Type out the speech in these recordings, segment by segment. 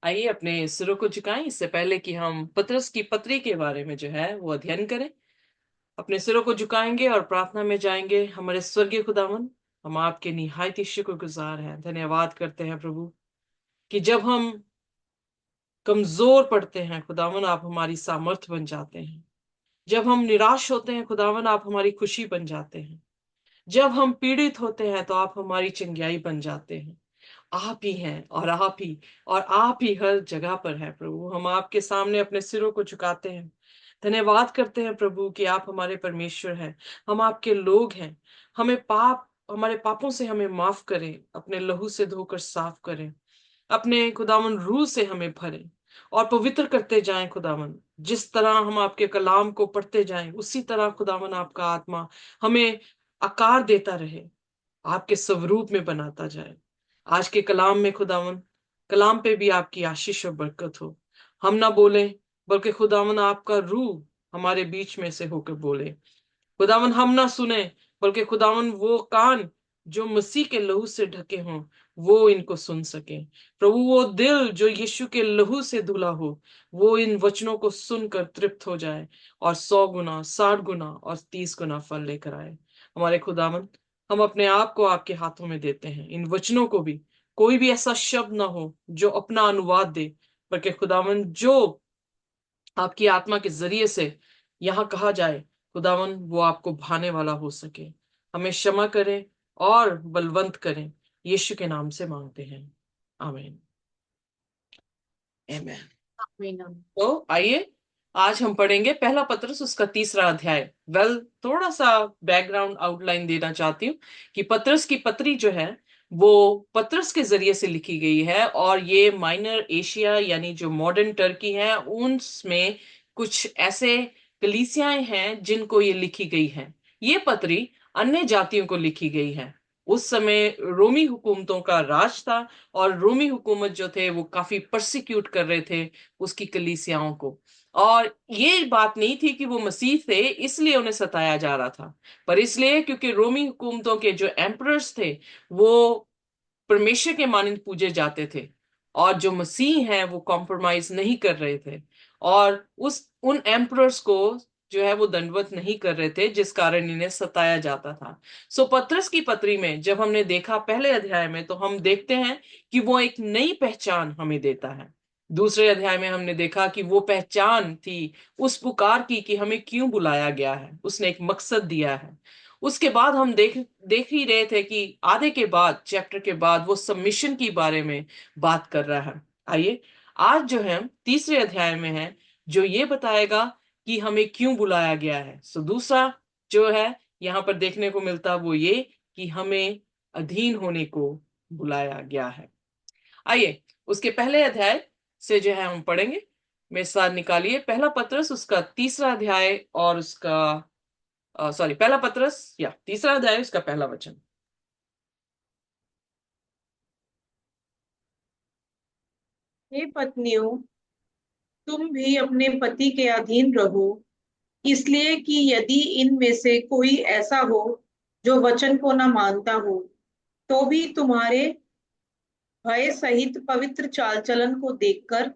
आइए अपने सिरों को झुकाएं इससे पहले कि हम पतरस की पत्री के बारे में जो है वो अध्ययन करें। अपने सिरों को झुकाएंगे और प्रार्थना में जाएंगे। हमारे स्वर्गीय खुदावन, हम आपके निहायती शुक्रगुजार हैं, धन्यवाद करते हैं प्रभु कि जब हम कमजोर पड़ते हैं खुदावन, आप हमारी सामर्थ बन जाते हैं। जब हम निराश होते हैं खुदावन, आप हमारी खुशी बन जाते हैं। जब हम पीड़ित होते हैं तो आप हमारी चंगाई बन जाते हैं। आप ही हैं और आप ही हर जगह पर है प्रभु। हम आपके सामने अपने सिरों को झुकाते हैं, धन्यवाद करते हैं प्रभु कि आप हमारे परमेश्वर हैं। हम आपके लोग हैं। हमारे पापों से हमें माफ करें, अपने लहू से धोकर साफ करें, अपने खुदावन रूह से हमें भरें और पवित्र करते जाएं खुदावन। जिस तरह हम आपके कलाम को पढ़ते जाएं उसी तरह खुदावन आपका आत्मा हमें आकार देता रहे, आपके स्वरूप में बनाता जाए। आज के कलाम में खुदावन, कलाम पे भी आपकी आशीष और बरकत हो। हम ना बोले बल्कि खुदावन आपका रूह हमारे बीच में से होकर बोले। खुदावन हम ना सुने बल्कि खुदावन वो कान जो मसीह के लहू से ढके हों वो इनको सुन सके। प्रभु वो दिल जो यीशु के लहू से धुला हो वो इन वचनों को सुनकर तृप्त हो जाए और 100 गुना 60 गुना और 30 गुना फल लेकर आए। हमारे खुदावन, हम अपने आप को आपके हाथों में देते हैं। इन वचनों को भी कोई भी ऐसा शब्द ना हो जो अपना अनुवाद दे, बल्कि खुदावन जो आपकी आत्मा के जरिए से यहाँ कहा जाए खुदावन वो आपको भाने वाला हो सके। हमें क्षमा करें और बलवंत करें, यीशु के नाम से मांगते हैं, आमीन। आमीन। आमीन। तो आइए आज हम पढ़ेंगे पहला पत्रस उसका तीसरा अध्याय। थोड़ा सा बैकग्राउंड आउटलाइन देना चाहती हूँ कि पत्रस की पत्री जो है वो पत्रस के जरिए से लिखी गई है और ये माइनर एशिया यानी जो मॉडर्न टर्की है उनमें कुछ ऐसे कलीसियाएं हैं जिनको ये लिखी गई है। ये पत्री अन्य जातियों को लिखी गई है। उस समय रोमी हुकूमतों का राज था और रोमी हुकूमत जो थे वो काफी परसिक्यूट कर रहे थे उसकी कलीसियाओं को। और ये बात नहीं थी कि वो मसीह थे इसलिए उन्हें सताया जा रहा था, पर इसलिए क्योंकि रोमी हुकूमतों के जो एम्परर्स थे वो परमेश्वर के मानंद पूजे जाते थे और जो मसीह हैं वो कॉम्प्रोमाइज नहीं कर रहे थे और उस उन एम्परर्स को जो है वो दंडवत नहीं कर रहे थे, जिस कारण इन्हें सताया जाता था। सो पत्रस की पत्री में जब हमने देखा पहले अध्याय में तो हम देखते हैं कि वो एक नई पहचान हमें देता है। दूसरे अध्याय में हमने देखा कि वो पहचान थी उस पुकार की कि हमें क्यों बुलाया गया है, उसने एक मकसद दिया है। उसके बाद हम देख ही रहे थे कि आधे के बाद चैप्टर के बाद वो सबमिशन की बारे में बात कर रहा है। आइए आज जो है तीसरे अध्याय में है जो ये बताएगा कि हमें क्यों बुलाया गया है। सो दूसरा जो है यहाँ पर देखने को मिलता वो ये कि हमें अधीन होने को बुलाया गया है। आइए उसके पहले अध्याय से जो है हम पढ़ेंगे। मेरे साथ निकालिए पहला पत्रस उसका तीसरा अध्याय और उसका सॉरी पहला पत्रस या तीसरा अध्याय उसका पहला वचन। हे पत्नियों, तुम भी अपने पति के अधीन रहो, इसलिए कि यदि इनमें से कोई ऐसा हो जो वचन को न मानता हो, तो भी तुम्हारे भय सहित पवित्र चाल चलन को देखकर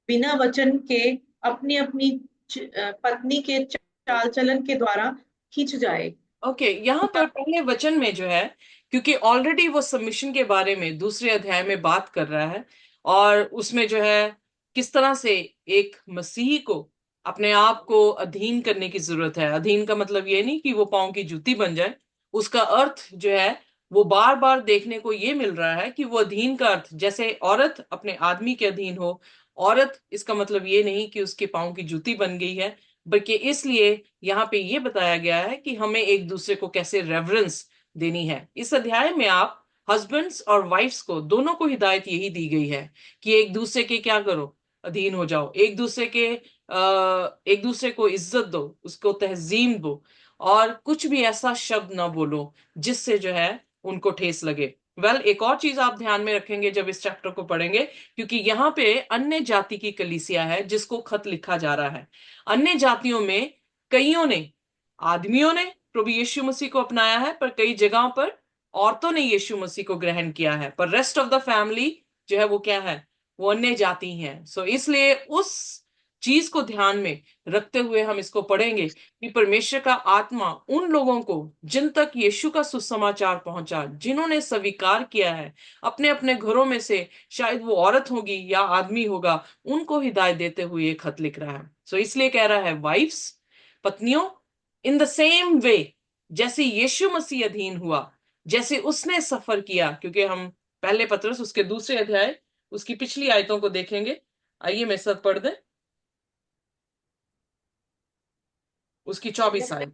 बिना वचन के अपनी अपनी पत्नी के चाल चलन के द्वारा खींच जाए। ओके यहाँ पर पहले वचन में जो है, क्योंकि ऑलरेडी वो सबमिशन के बारे में दूसरे अध्याय में बात कर रहा है और उसमें जो है किस तरह से एक मसीही को अपने आप को अधीन करने की जरूरत है। अधीन का मतलब ये नहीं कि वो पाँव की जूती बन जाए, उसका अर्थ जो है वो बार बार देखने को ये मिल रहा है कि वो अधीन का अर्थ जैसे औरत अपने आदमी के अधीन हो। औरत इसका मतलब ये नहीं कि उसके पाँव की जूती बन गई है, बल्कि इसलिए यहाँ पे ये बताया गया है कि हमें एक दूसरे को कैसे रेवरेंस देनी है। इस अध्याय में आप हस्बैंड्स और वाइफ्स को दोनों को हिदायत यही दी गई है कि एक दूसरे के क्या करो, अधीन हो जाओ। एक दूसरे को इज्जत दो, उसको तहजीम दो और कुछ भी ऐसा शब्द ना बोलो जिससे जो है उनको ठेस लगे। एक और चीज आप ध्यान में रखेंगे जब इस चैप्टर को पढ़ेंगे, क्योंकि यहाँ पे अन्य जाति की कलीसिया है जिसको खत लिखा जा रहा है। अन्य जातियों में कईयों ने, आदमियों ने प्रभु यीशु मसीह को अपनाया है, पर कई जगहों पर औरतों ने यीशु मसीह को ग्रहण किया है, पर रेस्ट ऑफ द फैमिली जो है वो क्या है, वो अन्य जाति हैं। सो इसलिए उस चीज को ध्यान में रखते हुए हम इसको पढ़ेंगे कि परमेश्वर का आत्मा उन लोगों को जिन तक यीशु का सुसमाचार पहुंचा, जिन्होंने स्वीकार किया है अपने अपने घरों में से, शायद वो औरत होगी या आदमी होगा, उनको हिदायत देते हुए ये खत लिख रहा है। सो इसलिए कह रहा है, वाइफ्स, पत्नियों, इन द सेम वे, जैसे यीशु मसीह अधीन हुआ, जैसे उसने सफर किया, क्योंकि हम पहले पत्रस उसके दूसरे अध्याय उसकी पिछली आयतों को देखेंगे। आइए मेरे साथ पढ़ दें उसकी 24 आयत,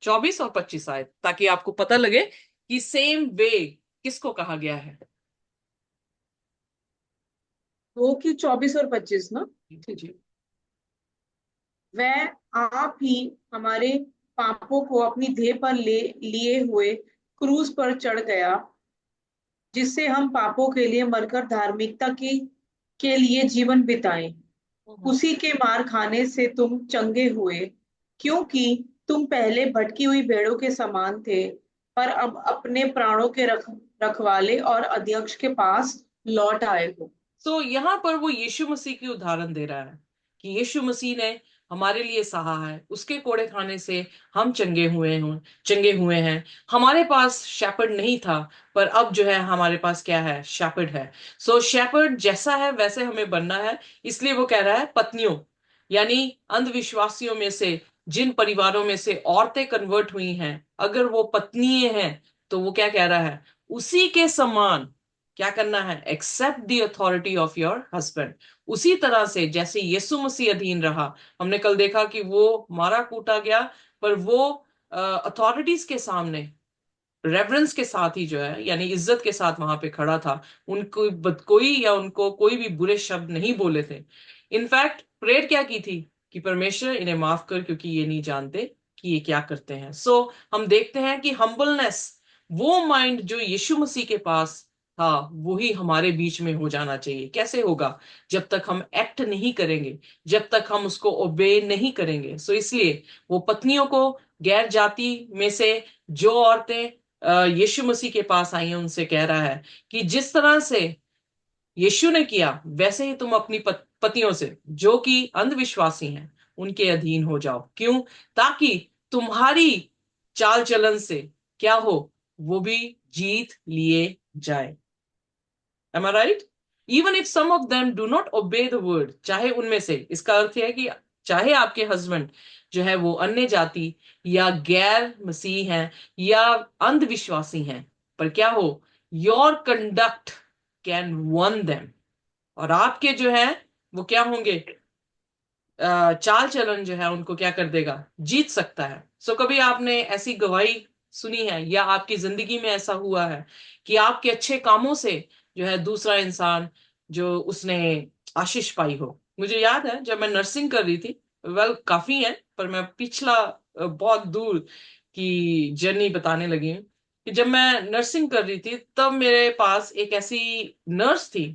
24 और 25 आयत, ताकि आपको पता लगे कि सेम वे किसको कहा गया है। 2 की 24 और 25 ना। जी जी। वह आप ही हमारे पापों को अपनी देह पर ले लिए हुए क्रूस पर चढ़ गया, जिससे हम पापों के लिए मरकर धार्मिकता की के लिए जीवन बिताएं। हम्म। उसी के मार खाने से तुम चंगे हुए, क्योंकि तुम पहले भटकी हुई भेड़ों के समान थे, पर अब अपने प्राणों के रखवाले और अध्यक्ष के पास लौट आए हो। तो यहां पर वो यीशु मसीह की उदाहरण दे रहा है कि यीशु मसीह ने हमारे लिए सहा है, उसके कोड़े खाने से हम चंगे हुए हैं। हमारे पास शेपर्ड नहीं था, पर अब जो है हमारे पास क्या है, शेपर्ड है। सो शेपर्ड जैसा है वैसे हमें बनना है। इसलिए वो कह रहा है, पत्नियों, यानी अंधविश्वासियों में से, जिन परिवारों में से औरतें कन्वर्ट हुई हैं, अगर वो पत्नी हैं, तो वो क्या कह रहा है, उसी के समान क्या करना है, except the authority of your husband. उसी तरह से जैसे यीशु मसीह अधीन रहा, हमने कल देखा कि वो मारा कूटा गया, पर वो अथॉरिटीज के सामने रेवरेंस के साथ ही जो है, यानी इज्जत के साथ वहां पे खड़ा था। उनको कोई या उनको कोई भी बुरे शब्द नहीं बोले थे। इनफैक्ट प्रेयर क्या की थी कि परमेश्वर इन्हें माफ कर, क्योंकि ये नहीं जानते कि ये क्या करते हैं। सो हम देखते हैं कि हम्बलनेस, वो माइंड जो यीशु मसीह के पास था, वही हमारे बीच में हो जाना चाहिए। कैसे होगा, जब तक हम एक्ट नहीं करेंगे, जब तक हम उसको ओबे नहीं करेंगे। सो इसलिए वो पत्नियों को, गैर जाति में से जो औरतें यीशु मसीह के पास आई हैं, उनसे कह रहा है कि जिस तरह से यीशु ने किया, वैसे ही तुम अपनी पतियों से, जो कि अंधविश्वासी हैं, उनके अधीन हो जाओ। क्यों? ताकि तुम्हारी चाल चलन से क्या हो, वो भी जीत लिए जाए। Am I right? Even if some of them do not obey the word, चाहे उनमें से, इसका अर्थ है कि चाहे आपके हस्बैंड जो है वो अन्य जाति या गैर मसीह हैं या अंधविश्वासी हैं, पर क्या हो, your conduct can one them, और आपके जो है वो क्या होंगे, चाल चलन जो है उनको क्या कर देगा, जीत सकता है। सो कभी आपने ऐसी गवाही सुनी है या आपकी जिंदगी में ऐसा हुआ है कि आपके अच्छे कामों से जो है दूसरा इंसान जो उसने आशीष पाई हो? मुझे याद है जब मैं नर्सिंग कर रही थी, वेल काफी है, पर मैं पिछला बहुत दूर की जर्नी बताने लगी हूँ, कि जब मैं नर्सिंग कर रही थी तब मेरे पास एक ऐसी नर्स थी।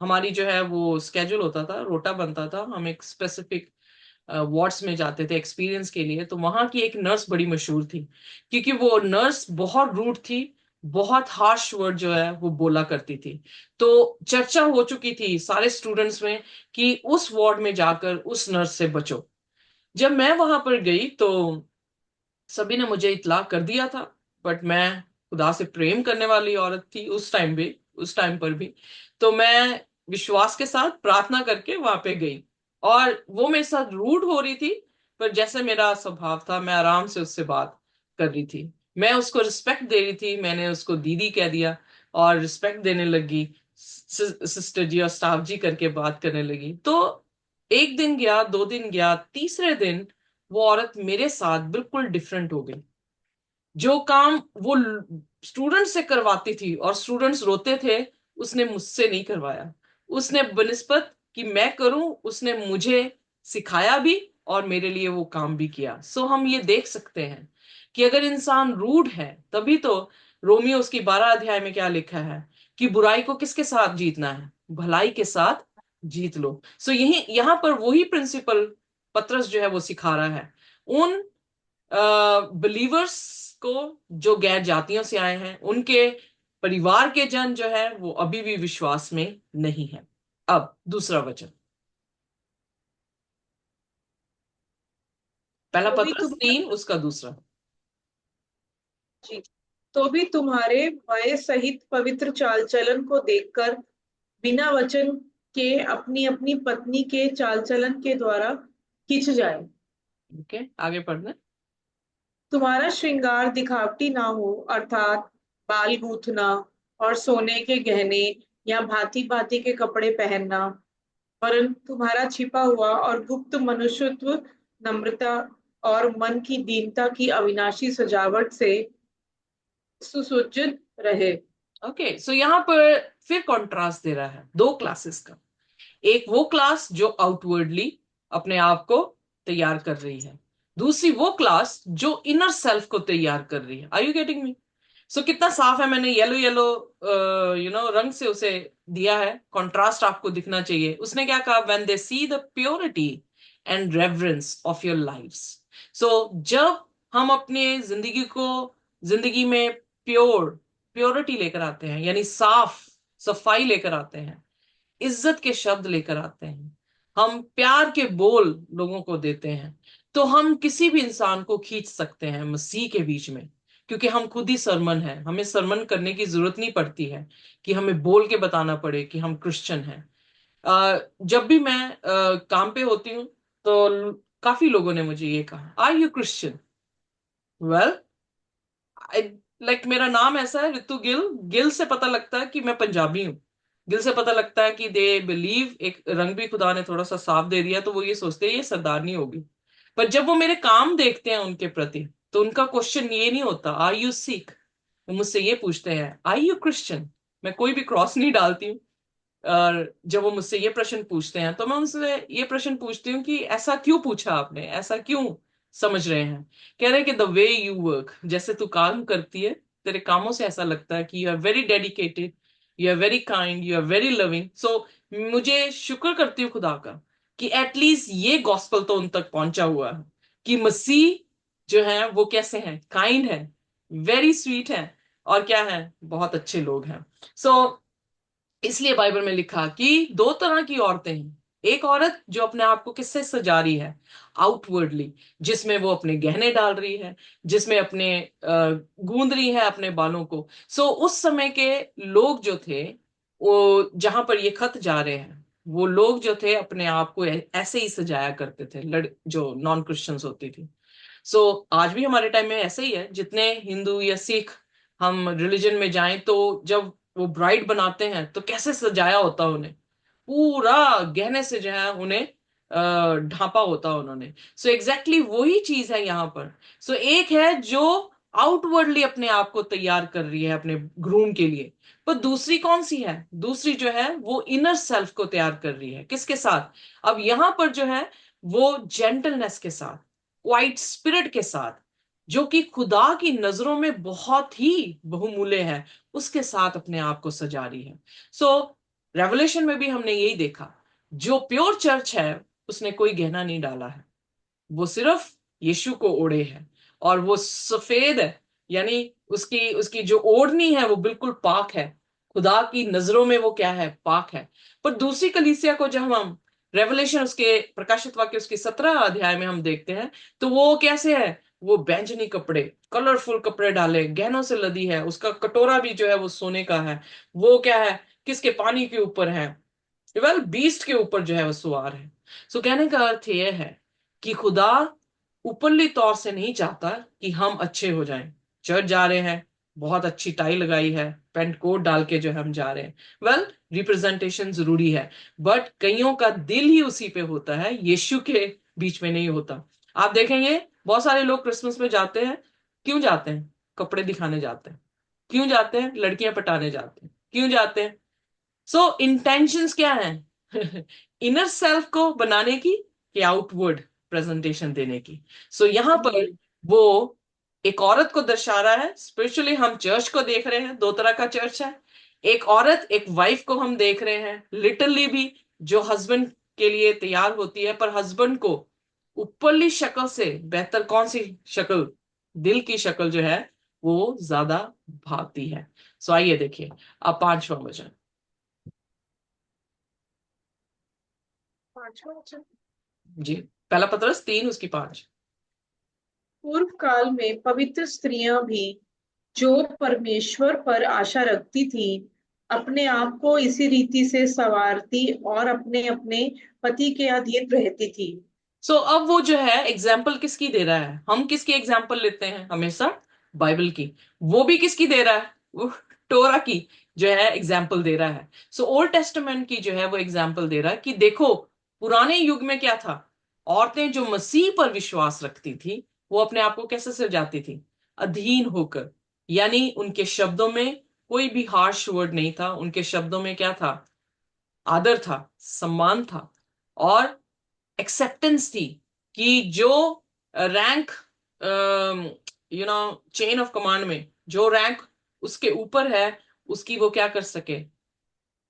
हमारी जो है वो स्केड्यूल होता था, रोटा बनता था, हम एक स्पेसिफिक वार्ड्स में जाते थे एक्सपीरियंस के लिए। तो वहां की एक नर्स बड़ी मशहूर थी, क्योंकि वो नर्स बहुत रूड थी, बहुत हार्श वर्ड जो है वो बोला करती थी। तो चर्चा हो चुकी थी सारे स्टूडेंट्स में कि उस वार्ड में जाकर उस नर्स से बचो। जब मैं वहां पर गई तो सभी ने मुझे इत्तला कर दिया था, बट मैं खुदा से प्रेम करने वाली औरत थी उस टाइम भी, उस टाइम पर भी। तो मैं विश्वास के साथ प्रार्थना करके वहां पे गई, और वो मेरे साथ रूड हो रही थी, पर जैसे मेरा स्वभाव था, मैं आराम से उससे बात कर रही थी। मैं उसको रिस्पेक्ट दे रही थी, मैंने उसको दीदी कह दिया और रिस्पेक्ट देने लगी, सिस्टर जी और स्टाफ जी करके बात करने लगी। तो एक दिन गया, 2 दिन गया, तीसरे दिन वो औरत मेरे साथ बिल्कुल डिफरेंट हो गई। जो काम वो स्टूडेंट से करवाती थी और स्टूडेंट्स रोते थे, उसने मुझसे नहीं करवाया। उसने बनिस्बत कि मैं करूं, उसने मुझे सिखाया भी और मेरे लिए वो काम भी किया। सो हम ये देख सकते हैं कि अगर इंसान रूड है, तभी तो रोमियो उसकी 12 अध्याय में क्या लिखा है कि बुराई को किसके साथ जीतना है, भलाई के साथ जीत लो। सो यही यहां पर वही प्रिंसिपल पतरस जो है वो सिखा रहा है उन बिलीवर्स को, जो गैर जातियों से आए हैं, उनके परिवार के जन जो है वो अभी भी विश्वास में नहीं है। अब दूसरा वचन, पहला तो भी पत्रस तुम 3, उसका दूसरा। जी तो भी तुम्हारे भय सहित पवित्र चाल चलन को देखकर बिना वचन के अपनी अपनी पत्नी के चाल चलन के द्वारा खिंच जाए। ओके, आगे पढ़ना। तुम्हारा श्रृंगार दिखावटी ना हो, अर्थात बाल गूंथना और सोने के गहने या भांति भांति के कपड़े पहनना, वरन तुम्हारा छिपा हुआ और गुप्त मनुष्यत्व नम्रता और मन की दीनता की अविनाशी सजावट से सुसज्जित रहे। ओके, सो यहाँ पर फिर कॉन्ट्रास्ट दे रहा है दो क्लासेस का। एक वो क्लास जो आउटवर्डली अपने आप को तैयार कर रही है, दूसरी वो क्लास जो इनर सेल्फ को तैयार कर रही है। Are you getting me? So कितना साफ है, मैंने येलो येलो रंग से उसे दिया है, कंट्रास्ट आपको दिखना चाहिए। उसने क्या कहा, when they see the purity and reverence of your lives. So जब हम अपने जिंदगी में प्योरिटी लेकर आते हैं, यानी साफ सफाई लेकर आते हैं, इज्जत के शब्द लेकर आते हैं, हम प्यार के बोल लोगों को देते हैं, तो हम किसी भी इंसान को खींच सकते हैं मसीह के बीच में। क्योंकि हम खुद ही सरमन हैं, हमें सरमन करने की जरूरत नहीं पड़ती है कि हमें बोल के बताना पड़े कि हम क्रिश्चियन हैं। जब भी मैं काम पे होती हूँ तो काफी लोगों ने मुझे ये कहा, are you Christian? Well, like मेरा नाम ऐसा है, ऋतु गिल। गिल से पता लगता है कि मैं पंजाबी हूँ। गिल से पता लगता है कि दे बिलीव, एक रंग भी खुदा ने थोड़ा सा साफ दे दिया, तो वो ये सोचते हैं ये सरदारनी होगी। पर जब वो मेरे काम देखते हैं उनके प्रति, तो उनका क्वेश्चन ये नहीं होता आर यू सिख, वो मुझसे ये पूछते हैं आर यू क्रिश्चियन। मैं कोई भी क्रॉस नहीं डालती हूँ। और जब वो मुझसे ये प्रश्न पूछते हैं, तो मैं उनसे ये प्रश्न पूछती हूँ कि ऐसा क्यों पूछा आपने, ऐसा क्यों समझ रहे हैं? कह रहे हैं कि द वे यू वर्क, जैसे तू काम करती है, तेरे कामों से ऐसा लगता है कि you are very dedicated, you are very kind, you are very loving. So मुझे शुक्र करती हूँ खुदा का कि एटलीस्ट ये गॉस्पल तो उन तक पहुंचा हुआ है कि मसीह जो है वो कैसे हैं, काइंड है, वेरी स्वीट है, और क्या है, बहुत अच्छे लोग हैं। सो इसलिए बाइबल में लिखा कि दो तरह की औरतें हैं। एक औरत जो अपने आप को किससे सजा रही है, आउटवर्डली, जिसमें वो अपने गहने डाल रही है, जिसमें अपने गूंद रही है अपने बालों को। सो उस समय के लोग जो थे, वो जहां पर ये खत जा रहे हैं, वो लोग जो थे अपने आप को ऐसे ही सजाया करते थे, जो नॉन क्रिश्चियंस होती थी। सो आज भी हमारे टाइम में ऐसे ही है, जितने हिंदू या सिख हम रिलीजन में जाएं, तो जब वो ब्राइड बनाते हैं तो कैसे सजाया होता है उन्हें, पूरा गहने से जो है उन्हें ढांपा होता है उन्होंने। सो एग्जैक्टली वही चीज है यहाँ पर। सो एक है जो आउटवर्डली अपने आप को तैयार कर रही है अपने ग्रूम के लिए, पर दूसरी कौन सी है, दूसरी जो है वो इनर सेल्फ को तैयार कर रही है, किसके साथ? अब यहां पर जो है वो जेंटलनेस के साथ, क्वाइट स्पिरिट के साथ, जो कि खुदा की नजरों में बहुत ही बहुमूल्य है, उसके साथ अपने आप को सजा रही है। सो रेवलेशन में भी हमने यही देखा, जो प्योर चर्च है उसने कोई गहना नहीं डाला है, वो सिर्फ यीशु को ओढ़े है, और वो सफेद है, यानी उसकी उसकी जो ओढ़नी है वो बिल्कुल पाक है, खुदा की नजरों में वो क्या है, पाक है। पर दूसरी कलीसिया को जब हम रेवलेशन उसके प्रकाशित वाक्य उसके 17 अध्याय में हम देखते हैं, तो वो कैसे है, वो बैंजनी कपड़े, कलरफुल कपड़े डाले, गहनों से लदी है, उसका कटोरा भी जो है वो सोने का है। वो क्या है, किसके, पानी के ऊपर है, वेल बीस्ट के ऊपर जो है वो सवार है। सो कहने का अर्थ यह है कि खुदा ऊपरली तौर से नहीं चाहता कि हम अच्छे हो जाएं, चर्च जा रहे हैं, बहुत अच्छी टाई लगाई है, पेंट कोट डाल के जो हम जा रहे हैं, वेल रिप्रेजेंटेशन जरूरी है, बट कईयों का दिल ही उसी पे होता है, यीशु के बीच में नहीं होता। आप देखेंगे बहुत सारे लोग क्रिसमस में जाते हैं, क्यों जाते हैं? कपड़े दिखाने जाते हैं। क्यों जाते हैं? लड़कियां पटाने जाते हैं। क्यों जाते हैं? सो इंटेंशंस क्या है? इनर सेल्फ को बनाने की, कि आउटवर्ड प्रेजेंटेशन देने की? सो यहां पर जी वो एक औरत को दर्शा रहा है। स्पिरिचुअली हम चर्च को देख रहे हैं, दो तरह का चर्च है। एक औरत, एक वाइफ को हम देख रहे हैं, लिटरली भी, जो हस्बैंड के लिए तैयार होती है, पर हस्बैंड को ऊपरली शक्ल से बेहतर कौन सी शक्ल, दिल की शक्ल जो है वो ज्यादा भाती है। सो आइए देखिए अब 5वां वचन। पांचवा वचन। जी, पहला पतरस 3 उसकी 5। पूर्व काल में पवित्र स्त्रियां भी जो परमेश्वर पर आशा रखती थी अपने आप को इसी रीति से संवारती और अपने अपने पति के अधीन रहती थी। अब वो जो है एग्जाम्पल किसकी दे रहा है? हम किसकी एग्जाम्पल लेते हैं हमेशा? बाइबल की। वो भी किसकी दे रहा है? वो टोरा की जो है एग्जाम्पल दे रहा है। ओल्ड टेस्टामेंट की जो है वो एग्जाम्पल दे रहा है कि देखो, पुराने युग में क्या था। औरतें जो मसीह पर विश्वास रखती थी वो अपने आप को कैसे सजाती थी? अधीन होकर। यानी उनके शब्दों में कोई भी हार्श वर्ड नहीं था। उनके शब्दों में क्या था? आदर था, सम्मान था, और एक्सेप्टेंस थी कि जो रैंक, चेन ऑफ कमांड में जो रैंक उसके ऊपर है, उसकी वो क्या कर सके?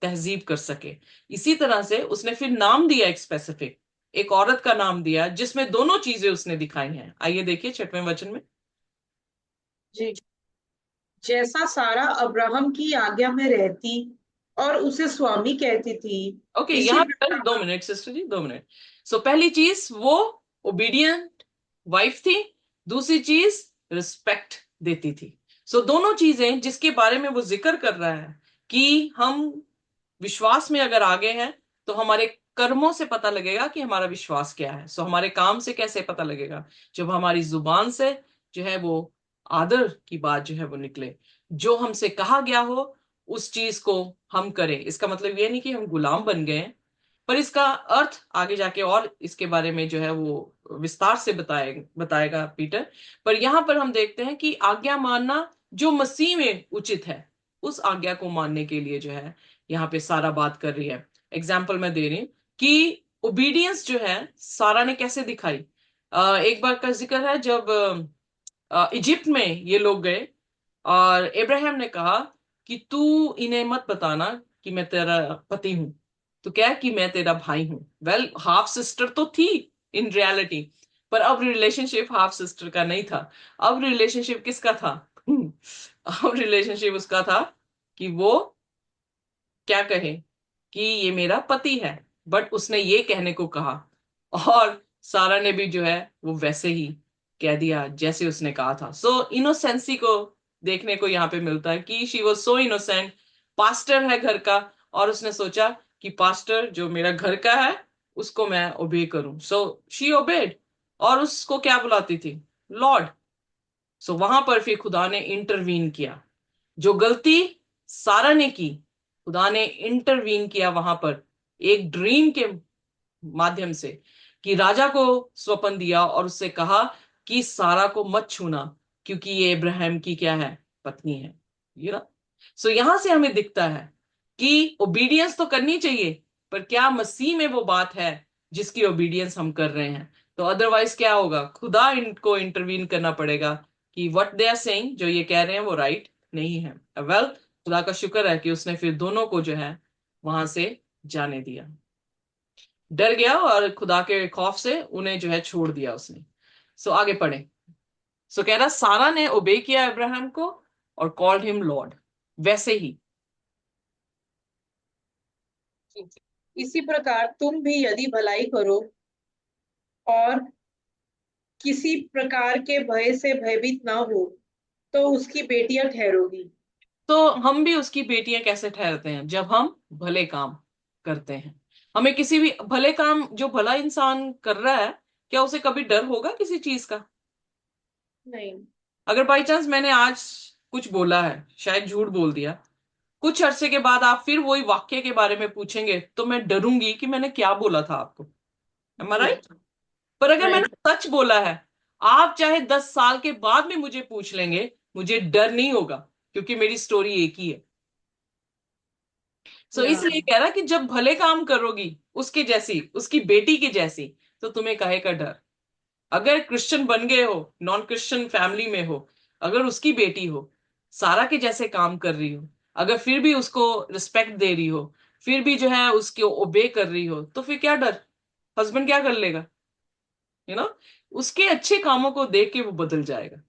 तहजीब कर सके। इसी तरह से उसने फिर नाम दिया, एक स्पेसिफिक एक औरत का नाम दिया जिसमें दोनों चीजें उसने दिखाई हैं। आइए देखिए 6वें वचन में। जी। जैसा सारा अब्राहम की आज्ञा में रहती और उसे स्वामी कहती थी ओके, इसी यहाँ पर प्रकार। 2 मिनट सिस्टर जी, 2 मिनट। पहली चीज वो ओबीडियंट वाइफ थी। दूसरी चीज रिस्पेक्ट देती थी। दोनों चीजें जिसके बारे में वो जिक्र कर रहा है कि हम विश्वास में अगर आगे हैं तो हमारे कर्मों से पता लगेगा कि हमारा विश्वास क्या है। हमारे काम से कैसे पता लगेगा? जब हमारी जुबान से जो है वो आदर की बात जो है वो निकले, जो हमसे कहा गया हो उस चीज को हम करें। इसका मतलब ये नहीं कि हम गुलाम बन गए हैं, पर इसका अर्थ आगे जाके और इसके बारे में जो है वो विस्तार से बताएगा पीटर। पर यहां पर हम देखते हैं कि आज्ञा मानना जो मसीह में उचित है, उस आज्ञा को मानने के लिए जो है यहाँ पे सारा बात कर रही है। एग्जाम्पल मैं दे रही हूँ कि ओबीडियंस जो है सारा ने कैसे दिखाई। एक बार का जिक्र है जब इजिप्ट में ये लोग गए और इब्राहिम ने कहा कि तू इन्हें मत बताना कि मैं तेरा पति हूं। तो क्या है कि मैं तेरा भाई हूं। वेल, हाफ सिस्टर तो थी इन रियलिटी, पर अब रिलेशनशिप हाफ सिस्टर का नहीं था। अब रिलेशनशिप किसका था? अब रिलेशनशिप उसका था कि वो क्या कहे कि ये मेरा पति है। बट उसने ये कहने को कहा, और सारा ने भी जो है वो वैसे ही कह दिया जैसे उसने कहा था। इनोसेंसी को देखने को यहाँ पे मिलता है कि she was so innocent. Pastor है घर का, और उसने सोचा कि पास्टर जो मेरा घर का है उसको मैं ओबे करूं। शी ओबेड, और उसको क्या बुलाती थी? लॉर्ड। वहां पर फिर खुदा ने इंटरवीन किया। जो गलती सारा ने की, खुदा ने इंटरवीन किया वहां पर एक ड्रीम के माध्यम से, कि राजा को स्वप्न दिया और उससे कहा कि सारा को मत छूना क्योंकि ये इब्राहिम की क्या है? पत्नी है। यू नो यहां से हमें दिखता है कि ओबीडियंस तो करनी चाहिए, पर क्या मसीह में वो बात है जिसकी ओबीडियंस हम कर रहे हैं? तो अदरवाइज क्या होगा? खुदा इनको इंटरवीन करना पड़ेगा कि व्हाट दे आर सेइंग, जो ये कह रहे हैं वो राइट नहीं है। वेल, खुदा का शुक्र है कि उसने फिर दोनों को जो है वहां से जाने दिया। डर गया और खुदा के खौफ से उन्हें जो है छोड़ दिया उसने। आगे पढ़े। कह रहा सारा ने ओबे किया अब्राहम को और कॉल्ड हिम लॉर्ड। वैसे ही इसी प्रकार तुम भी यदि भलाई करो और किसी प्रकार के भय से भयभीत ना हो तो उसकी बेटियां ठहरोगी। हम भी उसकी बेटियां कैसे ठहरते हैं? जब हम भले काम करते हैं। हमें किसी भी भले काम, जो भला इंसान कर रहा है, क्या उसे कभी डर होगा किसी चीज का? नहीं। अगर बाई चांस मैंने आज कुछ बोला है, शायद झूठ बोल दिया, कुछ अरसे के बाद आप फिर वही वाक्य के बारे में पूछेंगे तो मैं डरूंगी कि मैंने क्या बोला था आपको। एम आई जी। राइट? पर अगर मैंने राइट। सच बोला है, आप चाहे 10 साल के बाद में मुझे पूछ लेंगे, मुझे डर नहीं होगा, क्योंकि मेरी स्टोरी एक ही है। या। इसलिए कह रहा कि जब भले काम करोगी उसके जैसी, उसकी बेटी की जैसी, तो तुम्हें काहे का डर? अगर क्रिश्चियन बन गए हो, नॉन क्रिश्चियन फैमिली में हो, अगर उसकी बेटी हो, सारा के जैसे काम कर रही हो, अगर फिर भी उसको रिस्पेक्ट दे रही हो, फिर भी जो है उसके ओबे कर रही हो, तो फिर क्या डर? हस्बैंड क्या कर लेगा? यू नो उसके अच्छे कामों को देख के वो बदल जाएगा।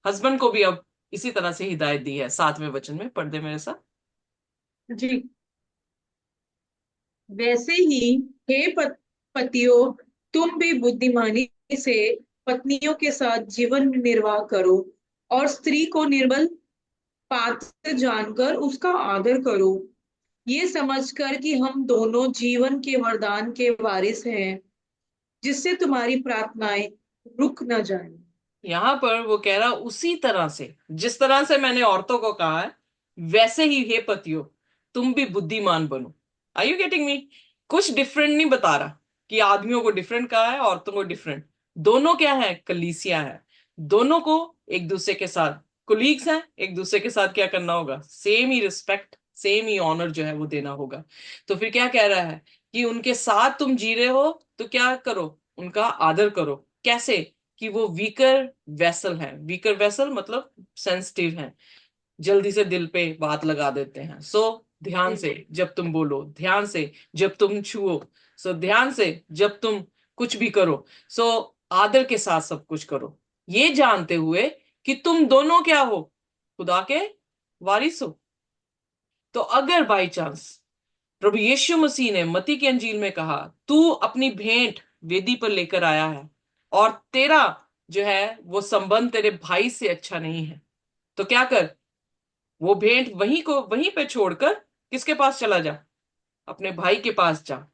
हस्बैंड को भी अब इसी तरह से हिदायत दी है 7वें वचन में। पढ़ दे मेरे साथ। जी। वैसे ही हे पतियों, तुम भी बुद्धिमानी से पत्नियों के साथ जीवन निर्वाह करो और स्त्री को निर्बल पात्र जानकर उसका आदर करो, ये समझकर कि हम दोनों जीवन के वरदान के वारिस हैं, जिससे तुम्हारी प्रार्थनाएं रुक न जाएं। यहां पर वो कह रहा उसी तरह से, जिस तरह से मैंने औरतों को कहा है, वैसे ही हे पतियों तुम भी बुद्धिमान बनो। Are you getting me? कुछ डिफरेंट नहीं बता रहा कि आदमियों को डिफरेंट कहा है, औरतों को डिफरेंट। दोनों क्या है? कलीसिया है। दोनों को एक दूसरे के साथ कोलीग्स हैं, एक दूसरे के साथ क्या करना होगा? सेम ही रिस्पेक्ट, सेम ही ऑनर जो है वो देना होगा। तो फिर क्या कह रहा है कि उनके साथ तुम जी रहे हो तो क्या करो? उनका आदर करो। कैसे? कि वो वीकर वेसल है। वीकर वेसल मतलब सेंसिटिव है, जल्दी से दिल पे बात लगा देते हैं। सो ध्यान से जब तुम बोलो, ध्यान से जब तुम छुओ, सो ध्यान से जब तुम कुछ भी करो, सो आदर के साथ सब कुछ करो, ये जानते हुए कि तुम दोनों क्या हो? खुदा के वारिस हो। तो अगर बाई चांस प्रभु यीशु मसीह ने मत्ती की अंजील में कहा तू अपनी भेंट वेदी पर लेकर आया है और तेरा जो है वो संबंध तेरे भाई से अच्छा नहीं है, तो क्या कर? वो भेंट वहीं पे छोड़कर किसके पास चला जा? अपने भाई के पास जा,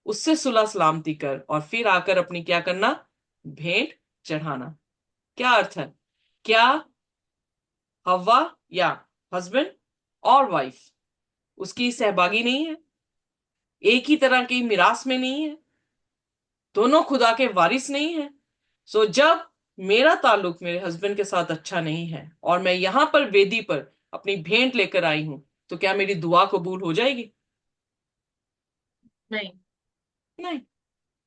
उससे सुलह सलामती कर और फिर आकर अपनी क्या करना? भेंट चढ़ाना। क्या अर्थ है? क्या हव्वा या हस्बैंड और वाइफ उसकी सहभागी नहीं है? एक ही तरह की मिरास में नहीं है? दोनों खुदा के वारिस नहीं है? सो जब मेरा ताल्लुक मेरे हस्बैंड के साथ अच्छा नहीं है और मैं यहां पर वेदी पर अपनी भेंट लेकर आई हूं, तो क्या मेरी दुआ कबूल हो जाएगी? नहीं। नहीं,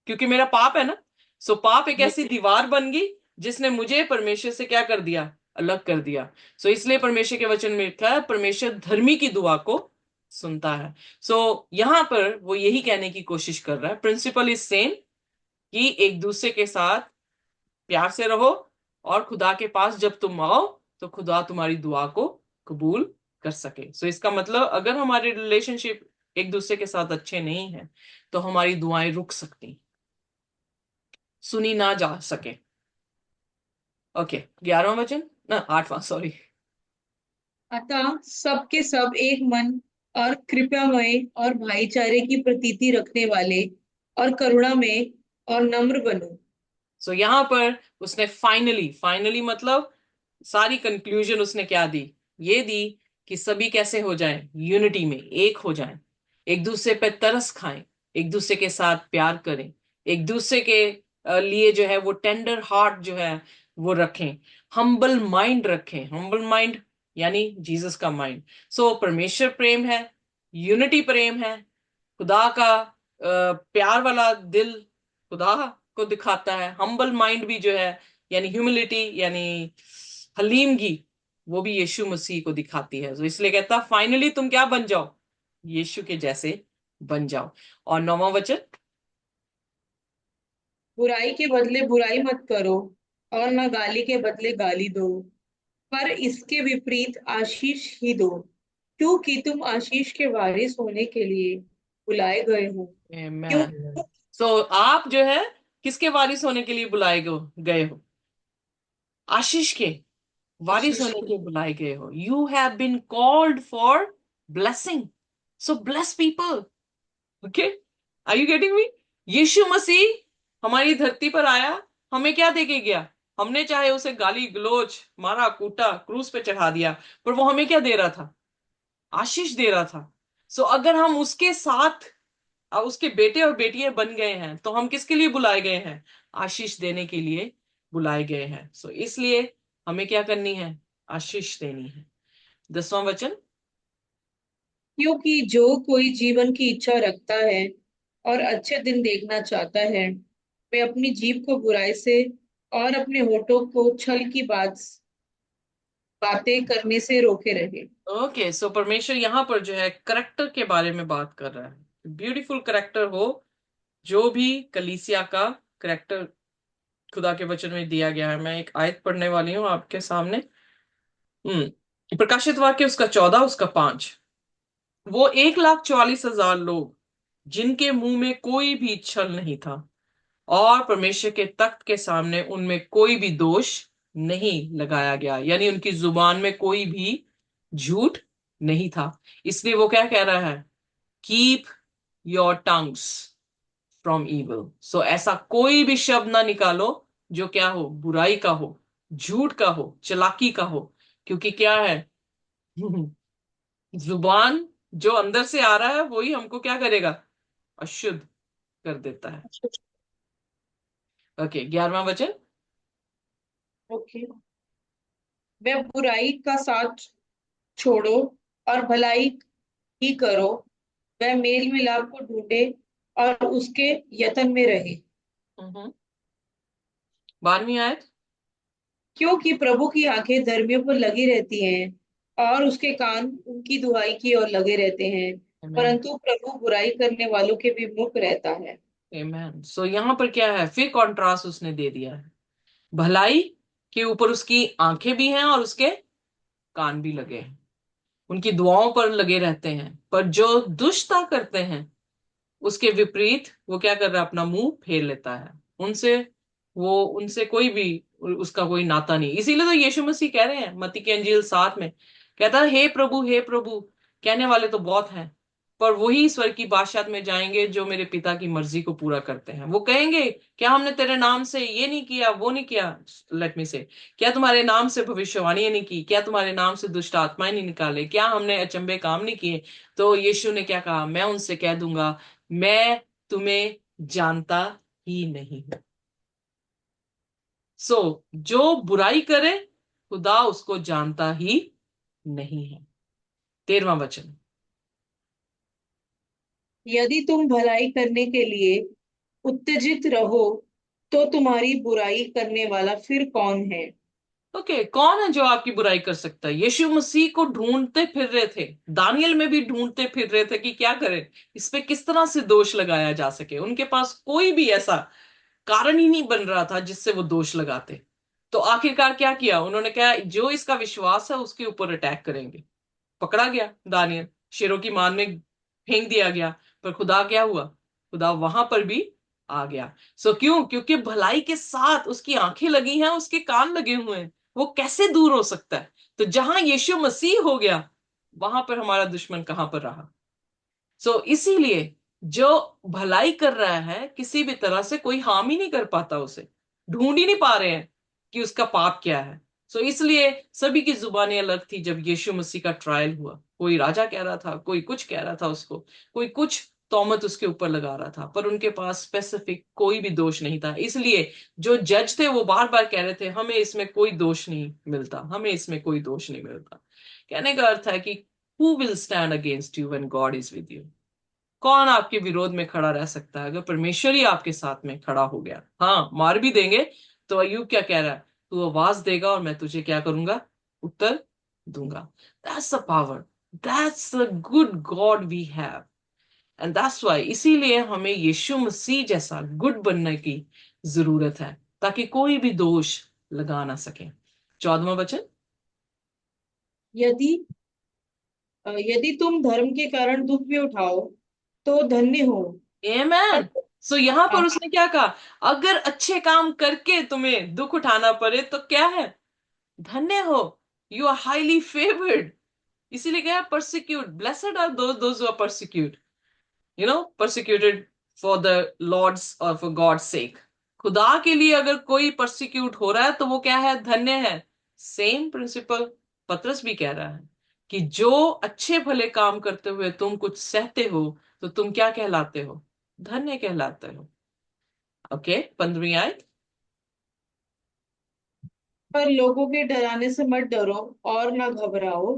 क्योंकि मेरा पाप है ना। सो पाप एक ये ऐसी दीवार बन गई जिसने मुझे परमेश्वर से क्या कर दिया? अलग कर दिया। सो इसलिए परमेश्वर के वचन में लिखा है परमेश्वर धर्मी की दुआ को सुनता है। सो यहां पर वो यही कहने की कोशिश कर रहा है, प्रिंसिपल इज सेम, कि एक दूसरे के साथ प्यार से रहो और खुदा के पास जब तुम आओ तो खुदा तुम्हारी दुआ को कबूल कर सके। सो इसका मतलब अगर हमारे रिलेशनशिप एक दूसरे के साथ अच्छे नहीं है तो हमारी दुआएं रुक सकती, सुनी ना जा सके। ओके, 11वां वचन, ना 8वां, सॉरी। अतः सबके सब एक मन और कृपामय और भाईचारे की प्रतीति रखने वाले और करुणा में और नम्र बनो। सो यहां पर उसने फाइनली, फाइनली मतलब सारी कंक्लूजन उसने क्या दी? ये दी कि सभी कैसे हो जाएं? यूनिटी में एक हो जाएं, एक दूसरे पे तरस खाएं, एक दूसरे के साथ प्यार करें, एक दूसरे के लिए जो है वो टेंडर हार्ट जो है वो रखें, हम्बल माइंड रखें। हम्बल माइंड यानी जीसस का माइंड। सो परमेश्वर प्रेम है, यूनिटी प्रेम है, खुदा का प्यार वाला दिल खुदा को दिखाता है। हम्बल माइंड भी जो है यानी ह्यूमिलिटी यानी हलीमगी, वो भी यीशु मसीह को दिखाती है। तो इसलिए कहता फाइनली तुम क्या बन जाओ? यीशु के जैसे बन जाओ। और 9वां वचन। बुराई के बदले बुराई मत करो और न गाली के बदले गाली दो, पर इसके विपरीत आशीष ही दो, क्योंकि तुम आशीष के वारिस होने के लिए बुलाए गए हो। क्यों? आमेन। सो आप जो है किसके वारिस होने के लिए बुलाए गए हो? आशीष के वारिस आशीष होने को। के बुलाए गए हो। You have been called for blessing, so bless people. Okay, are you getting me? Yeshu Masih हमारी धरती पर आया, हमें क्या देके गया? हमने चाहे उसे गाली गलोच मारा कूटा क्रूस पे चढ़ा दिया, पर वो हमें क्या दे रहा था? आशीष दे रहा था। सो अगर हम उसके साथ उसके बेटे और बेटियां बन गए हैं तो हम किसके लिए बुलाए गए हैं? आशीष देने के लिए बुलाए गए हैं। सो इसलिए हमें क्या करनी है? आशीष देनी है। 10वां वचन। क्योंकि जो कोई जीवन की इच्छा रखता है और अच्छे दिन देखना चाहता है, वे अपनी जीभ को बुराई से और अपने होठों को छल की बातें करने से रोके रहे। ओके, सो परमेश्वर यहां पर जो है करेक्टर के बारे में बात कर रहा है। ब्यूटीफुल करेक्टर हो जो भी कलीसिया का करेक्टर खुदा के वचन में दिया गया है। मैं एक आयत पढ़ने वाली हूँ आपके सामने। प्रकाशित वाक्य उसका 14 उसका 5। वो 1,44,000 लोग जिनके मुंह में कोई भी छल नहीं था, और परमेश्वर के तख्त के सामने उनमें कोई भी दोष नहीं लगाया गया, यानी उनकी जुबान में कोई भी झूठ नहीं था। इसलिए वो क्या कह रहा है? Keep your tongues from evil. So ऐसा कोई भी शब्द ना निकालो जो क्या हो, बुराई का हो, झूठ का हो, चालाकी का हो। क्योंकि क्या है, जुबान जो अंदर से आ रहा है वही हमको क्या करेगा, अशुद्ध कर देता है। ओके, 11वां वचन। ओके। वह बुराई का साथ छोड़ो और भलाई ही करो। वह मेल मिलाप को ढूंढे और उसके यत्न में रहे। 12वीं आयत। क्योंकि प्रभु की आंखें धर्मियों पर लगी रहती हैं और उसके कान उनकी दुहाई की ओर लगे रहते हैं, आमेन। परंतु प्रभु बुराई करने वालों के विमुख रहता है। आमेन। सो यहाँ पर क्या है, फिर कॉन्ट्रास्ट उसने दे दिया है। भलाई के ऊपर उसकी आंखें भी हैं और उसके कान भी लगे हैं, उनकी दुआओं पर लगे रहते हैं। पर जो दुष्टता करते हैं उसके विपरीत वो क्या कर रहा है, अपना मुंह फेर लेता है उनसे। वो उनसे कोई भी उसका कोई नाता नहीं। इसीलिए तो यीशु मसीह कह रहे हैं मत्ती की अंजील 7 में, कहता है हे प्रभु, हे प्रभु। कहने वाले तो बहुत हैं, पर वही स्वर्ग की बादशाहत में जाएंगे जो मेरे पिता की मर्जी को पूरा करते हैं। वो कहेंगे, क्या हमने तेरे नाम से ये नहीं किया, वो नहीं किया? लेट मी से, क्या तुम्हारे नाम से भविष्यवाणी नहीं की? क्या तुम्हारे नाम से दुष्ट आत्माएं नहीं निकाले? क्या हमने अचंभे काम नहीं किए? तो यीशु ने क्या कहा, मैं उनसे कह दूंगा, मैं तुम्हें जानता ही नहीं हूं। सो जो बुराई करे खुदा उसको जानता ही नहीं है। 13वां वचन। यदि तुम भलाई करने के लिए उत्तेजित रहो तो तुम्हारी बुराई करने वाला फिर कौन है। ओके, कौन है जो आपकी बुराई कर सकता है? यीशु मसीह को ढूंढते फिर रहे थे, दानियल में भी ढूंढते फिर रहे थे कि क्या करें, इस पे किस तरह से दोष लगाया जा सके। उनके पास कोई भी ऐसा कारण ही नहीं बन रहा था जिससे वो दोष लगाते। तो आखिरकार क्या किया उन्होंने? क्या, जो इसका विश्वास है उसके ऊपर अटैक करेंगे। पकड़ा गया दानियल, शेरों की मान में फेंक दिया गया। पर खुदा क्या हुआ, खुदा वहां पर भी आ गया। क्यों? क्योंकि भलाई के साथ उसकी आंखें लगी हैं, उसके कान लगे हुए हैं। वो कैसे दूर हो सकता है? तो जहां यीशु मसीह हो गया वहां पर हमारा दुश्मन कहां पर रहा? इसीलिए जो भलाई कर रहा है किसी भी तरह से कोई हार्म ही नहीं कर पाता उसे, ढूंढ ही नहीं पा रहे हैं कि उसका पाप क्या है। इसलिए सभी की जुबानें अलग थी जब यीशु मसीह का ट्रायल हुआ। कोई राजा कह रहा था, कोई कुछ कह रहा था उसको, कोई कुछ तौमत उसके ऊपर लगा रहा था, पर उनके पास स्पेसिफिक कोई भी दोष नहीं था। इसलिए जो जज थे वो बार बार कह रहे थे, हमें इसमें कोई दोष नहीं मिलता, हमें इसमें कोई दोष नहीं मिलता। कहने का अर्थ है कि who will stand against you when God is with you? कौन आपके विरोध में खड़ा रह सकता है अगर परमेश्वर ही आपके साथ में खड़ा हो गया? हाँ, मार भी देंगे तो अय्यूब क्या कह रहा है, तू आवाज देगा और मैं तुझे क्या करूंगा, उत्तर दूंगा। That's the power, that's the good God we have. And that's why, इसीलिए हमें यीशु मसीह जैसा गुड बनने की जरूरत है, ताकि कोई भी दोष लगा ना सके। 14वां वचन। यदि यदि तुम धर्म के कारण दुख भी उठाओ तो धन्य हो। पर आमेन। यहां पर उसने क्या कहा, अगर अच्छे काम करके तुम्हें दुख उठाना पड़े तो क्या है, धन्य हो, यू आर हाईली फेवर्ड। इसीलिए क्या है, persecute, blessed are those who are persecute, persecuted for the Lord's और फॉर गॉड्स सेक। खुदा के लिए अगर कोई परसिक्यूट हो रहा है तो वो क्या है, धन्य है। सेम प्रिंसिपल पतरस भी कह रहा है कि जो अच्छे भले काम करते हुए तुम कुछ सहते हो तो तुम क्या कहलाते हो, धन्य कहलाते हो। ओके, 15वीं आयत। लोगों के डराने से मत डरो और न घबराओ,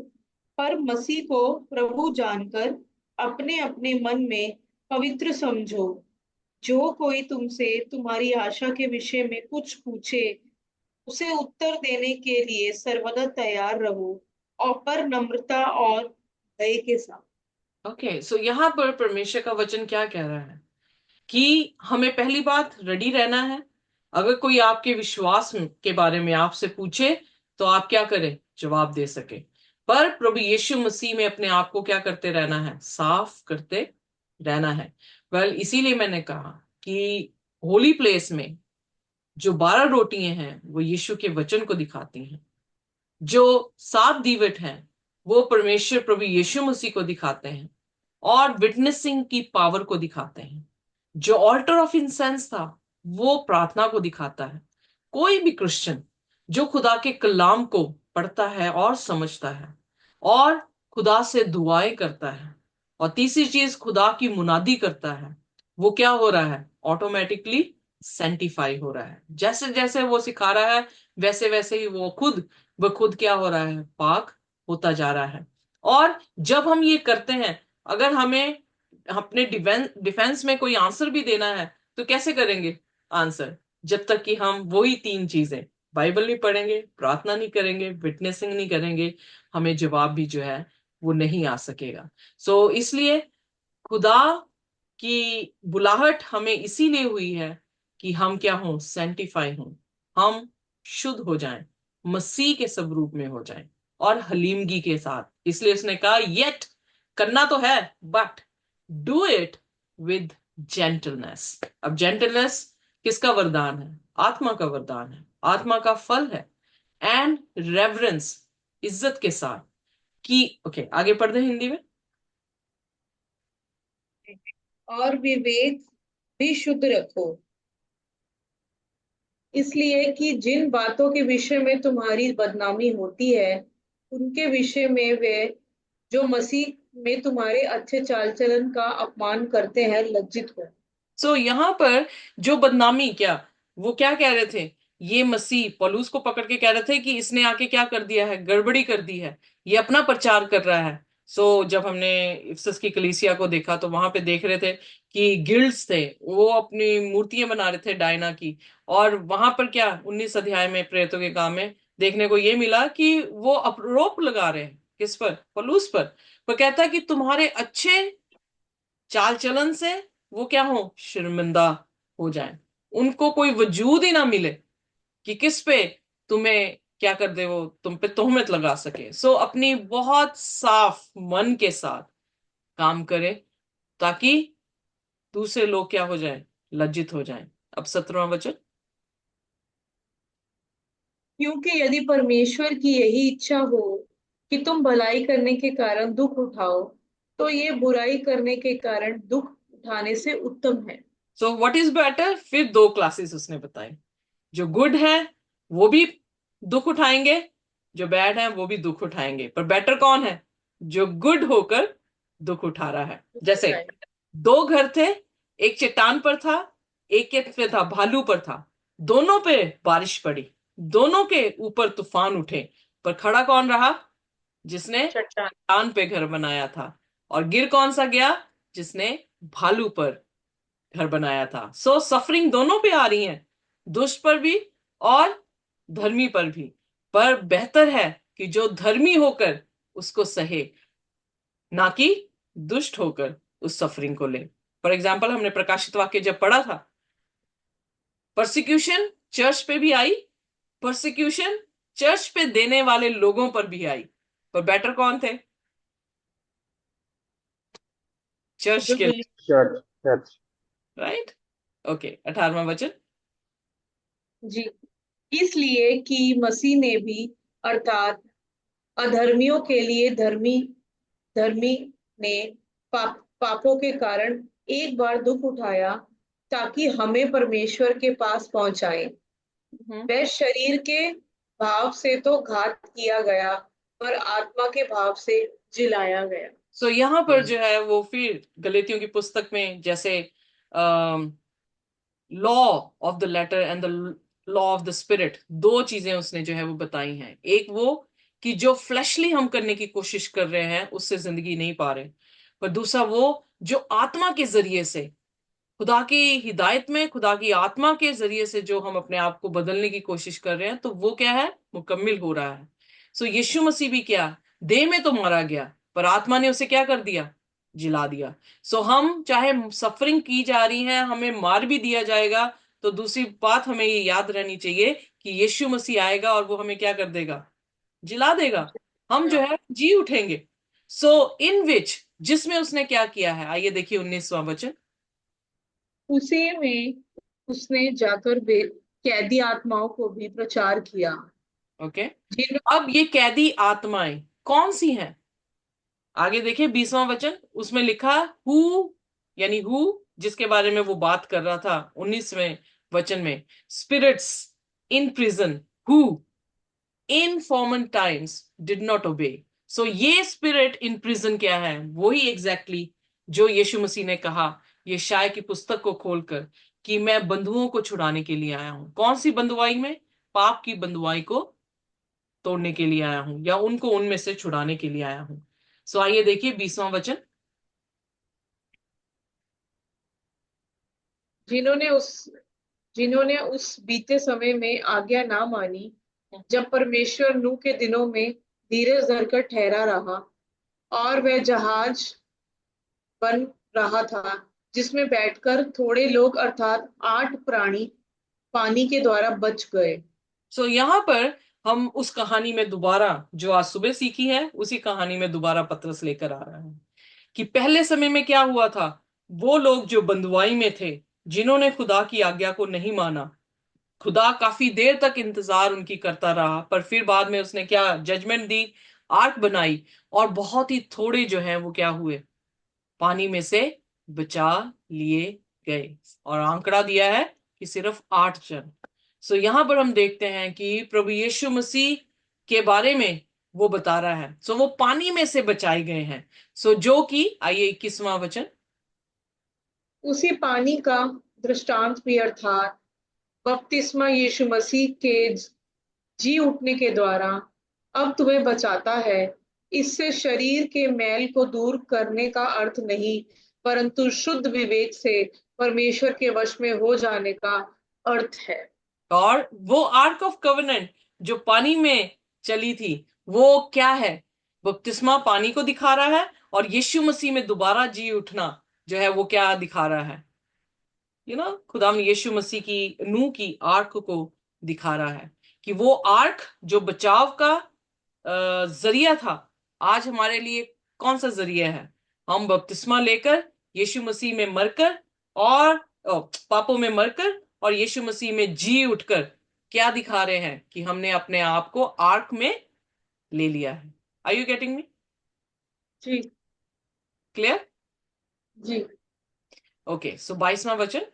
पर मसीह को प्रभु जानकर अपने अपने मन में पवित्र समझो। जो कोई तुमसे तुम्हारी आशा के विषय में कुछ पूछे उसे उत्तर देने के लिए सर्वदा तैयार रहो, और पर नम्रता और भय के साथ। ओके, यहाँ पर परमेश्वर का वचन क्या कह रहा है कि हमें पहली बात रेडी रहना है। अगर कोई आपके विश्वास के बारे में आपसे पूछे तो आप क्या करें, जवाब दे सके। पर प्रभु यीशु मसीह में अपने आप को क्या करते रहना है, साफ करते रहना है। इसीलिए मैंने कहा कि होली प्लेस में जो 12 रोटियां हैं वो यीशु के वचन को दिखाती हैं। जो 7 दीवट हैं वो परमेश्वर प्रभु यीशु मसीह को दिखाते हैं और विटनेसिंग की पावर को दिखाते हैं। जो ऑल्टर ऑफ इंसेंस था वो प्रार्थना को दिखाता है। कोई भी क्रिश्चियन जो खुदा के कलाम को पढ़ता है और समझता है और खुदा से दुआएं करता है और तीसरी चीज खुदा की मुनादी करता है, वो क्या हो रहा है? ऑटोमेटिकली सेंटिफाई हो रहा है। जैसे जैसे वो सिखा रहा है वैसे वैसे ही वो खुद क्या हो रहा है? पाक होता जा रहा है। और जब हम ये करते हैं, अगर हमें अपने डिफेंस में कोई आंसर भी देना है तो कैसे करेंगे आंसर? जब तक कि हम वही 3 चीजें, बाइबल नहीं पढ़ेंगे, प्रार्थना नहीं करेंगे, विटनेसिंग नहीं करेंगे, हमें जवाब भी जो है वो नहीं आ सकेगा। इसलिए खुदा की बुलाहट हमें इसीलिए हुई है कि हम क्या हों? सेंटिफाई हों, हम शुद्ध हो जाएं, मसीह के स्वरूप में हो जाएं और हलीमगी के साथ। इसलिए उसने कहा येट, करना तो है but do it with gentleness. अब जेंटलनेस किसका वरदान है? आत्मा का वरदान है, आत्मा का फल है। एंड रेवरेंस, इज्जत के साथ। कि ओके, आगे पढ़ते हैं हिंदी में। और विवेक भी शुद्ध रखो, इसलिए कि जिन बातों के विषय में तुम्हारी बदनामी होती है उनके विषय में वे जो मसीह में तुम्हारे अच्छे चाल चलन का अपमान करते हैं लज्जित हो। यहां पर जो बदनामी, क्या वो क्या कह रहे थे? ये मसीह पौलुस को पकड़ के कह रहे थे कि इसने आके क्या कर दिया है? गड़बड़ी कर दी है, ये अपना प्रचार कर रहा है। जब हमने इफिसस की कलीसिया को देखा तो वहां पे देख रहे थे कि गिल्ड्स थे, वो अपनी मूर्तियां बना रहे थे डायना की। और वहां पर क्या 19 अध्याय में प्रेरितों के काम में देखने को ये मिला कि वो आरोप लगा रहे हैं किस पर? पौलुस पर। वो कहता है कि तुम्हारे अच्छे चाल चलन से वो क्या हो? शर्मिंदा हो जाए, उनको कोई वजूद ही ना मिले कि किस पे तुम्हें क्या कर दे, वो तुम पे तोहमत लगा सके। अपनी बहुत साफ मन के साथ काम करे ताकि दूसरे लोग क्या हो जाए? लज्जित हो जाएं। अब 17वां वचन। क्योंकि यदि परमेश्वर की यही इच्छा हो कि तुम भलाई करने के कारण दुख उठाओ, तो ये बुराई करने के कारण दुख उठाने से उत्तम है। What is better? फिर 2 क्लासेस उसने बताई। जो गुड है वो भी दुख उठाएंगे, जो बैड है वो भी दुख उठाएंगे, पर बेटर कौन है? जो गुड होकर दुख उठा रहा है। दुख जैसे उठाए। 2 घर थे, एक चट्टान पर था, एक के पे था भालू पर था। दोनों पे बारिश पड़ी, दोनों के ऊपर तूफान उठे, पर खड़ा कौन रहा? जिसने चट्टान। चट्टान पे घर बनाया था। और गिर कौन सा गया? जिसने भालू पर घर बनाया था। सफरिंग दोनों पे आ रही है, दुष्ट पर भी और धर्मी पर भी। पर बेहतर है कि जो धर्मी होकर उसको सहे, ना कि दुष्ट होकर उस सफरिंग को ले। फॉर एग्जाम्पल, हमने प्रकाशित वाक्य जब पढ़ा था, परसिक्यूशन चर्च पे भी आई, परसिक्यूशन चर्च पे देने वाले लोगों पर भी आई, पर बेटर कौन थे? चर्च जो के। बिल चर्च चर्च। राइट। ओके, 18वां वचन। जी, इसलिए कि मसीह ने भी अर्थात अधर्मियों के लिए धर्मी धर्मी ने पापों के कारण एक बार दुख उठाया ताकि हमें परमेश्वर के पास पहुंचाए। वह शरीर के भाव से तो घात किया गया पर आत्मा के भाव से जिलाया गया। यहाँ पर जो है वो फिर गलातियों की पुस्तक में जैसे law of the letter and the law of the spirit, 2 चीजें उसने जो है वो बताई हैं। एक वो कि जो फ्लैशली हम करने की कोशिश कर रहे हैं उससे जिंदगी नहीं पा रहे, पर दूसरा वो जो आत्मा के जरिए से, खुदा की हिदायत में, खुदा की आत्मा के जरिए से जो हम अपने आप को बदलने की कोशिश कर रहे हैं, तो वो क्या है? मुकम्मिल हो रहा है। यीशु मसीह भी क्या, देह में तो मारा गया पर आत्मा ने उसे क्या कर दिया? जिला दिया। हम चाहे सफरिंग की जा रही है, हमें मार भी दिया जाएगा, तो दूसरी बात हमें ये याद रहनी चाहिए कि यीशु मसीह आएगा और वो हमें क्या कर देगा? जिला देगा। हम जो है जी उठेंगे। इन विच जिसमें उसने क्या किया है, आइए देखिए 19वां वचन। उसी में उसने जाकर कैदी आत्माओं को भी प्रचार किया, ओके। जिन अब ये कैदी आत्माएं कौन सी हैं? आगे देखिए 20वां वचन, उसमें लिखा हु, यानी हु, जिसके बारे में वो बात कर रहा था 19वें वचन में, spirits in prison who in former times did not obey. So ये स्पिरिट इन प्रिजन क्या है? वही एग्जैक्टली जो यीशु मसीह ने कहा ये शाय की पुस्तक को खोलकर, कि मैं बंधुओं को छुड़ाने के लिए आया हूं। कौन सी बंधुआई में? पाप की बंधुआई को तोड़ने के लिए आया हूं, या उनको उनमें से छुड़ाने के लिए आया हूं। सो आइए देखिए 20वां वचन। जिन्होंने उस जिन्होंने उस बीते समय में आज्ञा ना मानी, जब परमेश्वर नूह के दिनों में धीरज धरकर ठहरा रहा, और वह जहाज बन रहा था जिसमें बैठकर थोड़े लोग अर्थात 8 प्राणी पानी के द्वारा बच गए। सो यहाँ पर हम उस कहानी में दोबारा, जो आज सुबह सीखी है, उसी कहानी में दोबारा पतरस लेकर आ रहा है कि पहले समय में क्या हुआ था। वो लोग जो बंधुआई में थे, जिन्होंने खुदा की आज्ञा को नहीं माना, खुदा काफी देर तक इंतजार उनकी करता रहा, पर फिर बाद में उसने क्या जजमेंट दी, आर्क बनाई, और बहुत ही थोड़े जो हैं वो क्या हुए, पानी में से बचा लिए गए। और आंकड़ा दिया है कि सिर्फ 8 जन। सो यहां पर हम देखते हैं कि प्रभु यीशु मसीह के बारे में वो बता रहा है। सो वो पानी में से बचाए गए हैं। सो जो कि, आइए 21वां वचन। उसी पानी का दृष्टांत भी अर्थात बपतिस्मा यीशु मसीह के जी उठने के द्वारा अब तुम्हें बचाता है। इससे शरीर के मैल को दूर करने का अर्थ नहीं, परंतु शुद्ध विवेक से परमेश्वर के वश में हो जाने का अर्थ है। और वो आर्क ऑफ कवेनेंट जो पानी में चली थी, वो क्या है? बपतिस्मा पानी को दिखा रहा है, और यीशु मसीह में दोबारा जी उठना जो है वो क्या दिखा रहा है? खुदा ने यीशु मसीह की नूह की आर्क को दिखा रहा है, कि वो आर्क जो बचाव का जरिया था, आज हमारे लिए कौन सा जरिया है? हम बपतिस्मा लेकर, यीशु मसीह में मरकर, और पापों में मरकर और यीशु मसीह में जी उठकर क्या दिखा रहे हैं? कि हमने अपने आप को आर्क में ले लिया है। Are you getting me? जी। क्लियर? जी। ओके, सो 22वां वचन।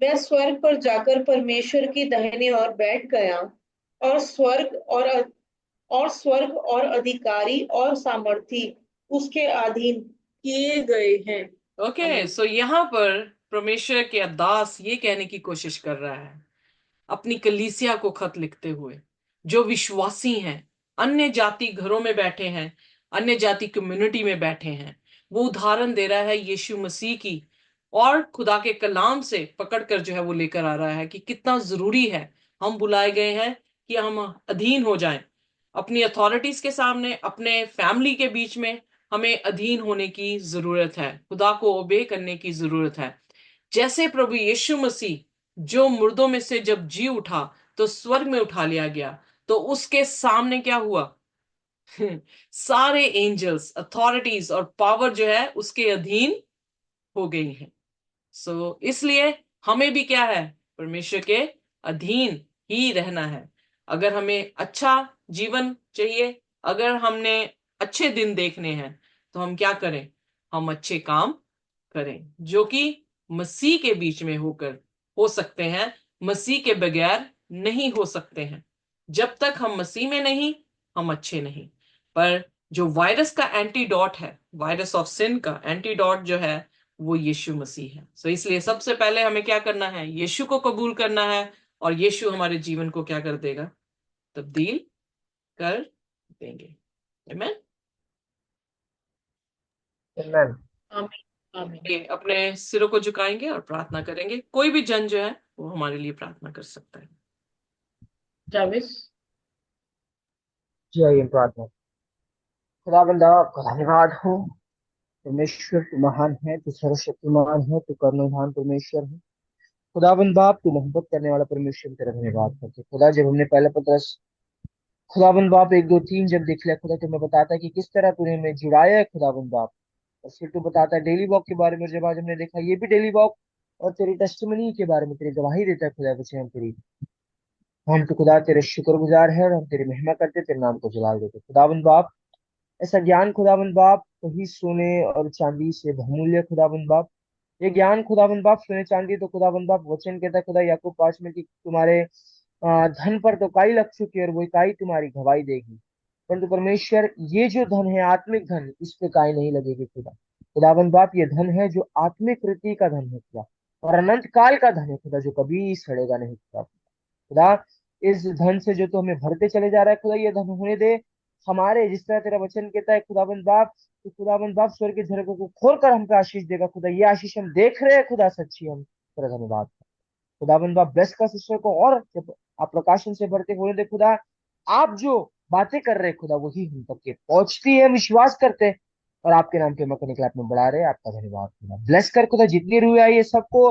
वह स्वर्ग पर जाकर परमेश्वर की दाहिने ओर बैठ गया, और स्वर्ग और अधिकारी और सामर्थी उसके अधीन किए गए हैं। ओके, आमीन। सो यहां पर परमेश्वर के दास ये कहने की कोशिश कर रहा है, अपनी कलीसिया को खत लिखते हुए, जो विश्वासी हैं, अन्य जाति घरों में बैठे हैं, अन्य जाति कम्युनिटी में बैठे हैं, वो उदाहरण दे रहा है यीशु मसीह की, और खुदा के कलाम से पकड़कर जो है वो लेकर आ रहा है कि कितना जरूरी है, हम बुलाए गए हैं कि हम अधीन हो जाएं अपनी अथॉरिटीज के सामने, अपने फैमिली के बीच में हमें अधीन होने की जरूरत है, खुदा को ओबे करने की जरूरत है। जैसे प्रभु यीशु मसीह जो मुर्दों में से जब जी उठा तो स्वर्ग में उठा लिया गया, तो उसके सामने क्या हुआ? सारे एंजल्स, अथॉरिटीज और पावर जो है उसके अधीन हो गई हैं। इसलिए हमें भी क्या है? परमेश्वर के अधीन ही रहना है। अगर हमें अच्छा जीवन चाहिए, अगर हमने अच्छे दिन देखने हैं, तो हम क्या करें? हम अच्छे काम करें जो कि मसीह के बीच में होकर हो सकते हैं, मसीह के बगैर नहीं हो सकते हैं। जब तक हम मसीह में नहीं, हम अच्छे नहीं। पर जो वायरस का एंटीडोट है, वायरस ऑफ सिन का एंटीडोट जो है, वो यीशु मसीह है। इसलिए सबसे पहले हमें क्या करना है? यीशु को कबूल करना है, और यीशु हमारे जीवन को क्या कर देगा? तब्दील कर देंगे। आमीन। Amen. आमीन। आमीन। ये अपने सिरों को झुकाएंगे और प्रार्थना करेंगे। कोई भी जन जो है वो हमारे लिए प्रार्थना कर सकता है। जाविस। जी आइए प्रार्थना। खुदावंदा आपका धन्यवाद हो। परमेश्वर तू महान है, तू सर्वशक्तिमान है, तू करुणावान परमेश्वर है। खुदावंद बाप तू मोहब्बत करने वाला परमेश्वर, तेरा धन्यवाद करते खुदा। जब हमने पहले पत्रस खुदाबंद बाप 1 2 3 जब देख लिया खुदा, तुम्हें बताता है कि किस तरह तूने हमें जुड़ाया है खुदाबंद बाप। और फिर तू बताता है डेली वॉक के बारे में, जब आज हमने देखा ये भी डेली वॉक और तेरी टेस्टिमनी के बारे में, तेरी गवाही देता है खुदा बच्चे। हम तो खुदा तेरे शुक्रगुजार है और हम तेरी महिमा करते, तेरे नाम को जलाल देते खुदाबंद बाप। ऐसा ज्ञान खुदाबंद बाप कहीं सोने और चांदी से बहुमूल्य खुदाबंद बाप। ये ज्ञान खुदाबंद बाप सोने चांदी तो खुदाबंद बाप वचन कहता है खुदा याकूब 5 में कि तुम्हारे धन पर तो काई लग चुकी है और वही काई तुम्हारी गवाही देगी। परंतु परमेश्वर ये जो धन है आत्मिक धन, इस पे काई नहीं लगेगी खुदा। खुदाबंद बाप ये धन है जो आत्मिक रीति का धन है खुदा, और अनंत काल का धन है खुदा, जो कभी सड़ेगा नहीं खुदा। खुदा इस धन से जो तो हमें भरते चले जा रहा है खुदा, ये धन होने दे हमारे, जिस तरह तेरा वचन कहता है खुदाबंद बाप। तो खुदाबंद बाप स्वर्ग के झरकों को खोल कर हम पे आशीष देगा खुदा। ये आशीष हम देख रहे हैं खुदा, सच्ची हम तेरा धन्यवाद। खुदाबंद बाप बेस्ट का सिस्टर को और जब आप प्रकाशन से भरते होने दे खुदा। आप जो बातें कर रहे हैं खुदा वही हम तक के पहुंचती है, विश्वास करते हैं और आपके नाम के मकने के लिए आप में बढ़ा रहे हैं। आपका धन्यवाद खुदा। ब्लेस कर खुदा, जितनी रूह आई है सबको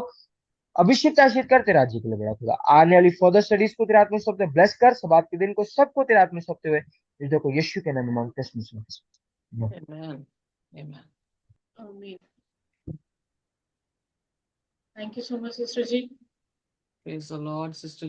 अभिषेक आशीष कर तेरे राज्य के लिए बड़ा खुदा। आने वाली फर्दर स्टडीज को तेरे आत्मा सौंपते, ब्लेस कर सब आज के दिन को सबको तेरे आत्मा सौंपते हुए हृदय को यीशु के नाम में मांगते हैं, इसमें Amen. Amen. आमीन। Thank you so much sister ji. Praise the Lord, Sister